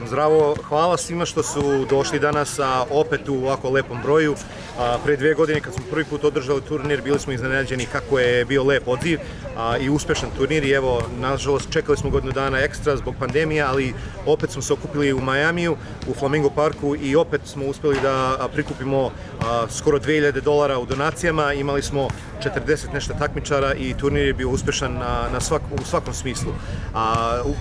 Zdravo, hvala svima što su došli danas opet u ovako lepom broju. Pre 2 godine kad smo prvi put održali turnir bili smo iznenađeni kako je bio lep odziv i uspešan turnir i evo, nažalost, čekali smo godinu dana ekstra zbog pandemije, ali opet smo se okupili u Majamiju, u Flamingo parku i opet smo uspeli da prikupimo skoro $2000 u donacijama. Imali smo 40 nešto takmičara i turnir je bio uspešan u svakom smislu.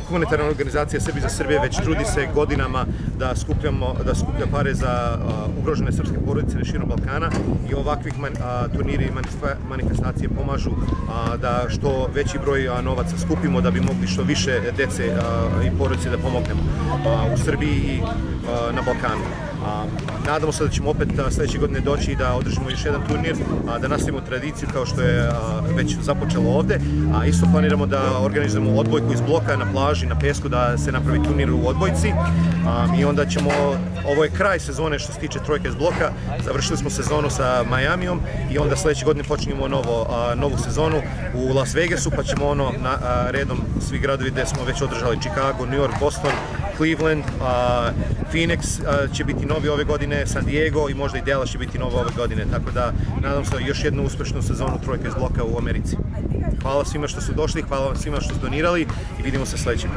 Humanitarna organizacija Srbi za Srbije već trudi se godinama da skuplja pare za ugrožene srpske porodice širom Balkana i ovakvih turniri i manifestacije pomažu da što veći broj novaca skupimo da bi mogli što više dece i porodice da pomognemo u Srbiji i na Balkanu. Nadamo se da ćemo opet sledeće godine doći i da održimo još jedan turnir, da nastavimo tradiciju kao što je već započelo ovde. Isto planiramo da organizujemo odbojku iz bloka na plaži, na pesku, da se napravi turnir u odbojci. I onda ćemo, ovo je kraj sezone što se tiče trojke iz bloka, završili smo sezonu sa Majamijom i onda sledeće godine počinjemo novu sezonu u Las Vegasu, pa ćemo redom svi gradovi gde smo već održali: Chicago, New York, Boston, Cleveland, Phoenix će biti novi ove godine, San Diego i možda i Dallas će biti novo ove godine, tako da nadam se još jednu uspešnu sezonu trojke iz bloka u Americi. Hvala svima što su došli, hvala svima što su donirali i vidimo se sledećeg.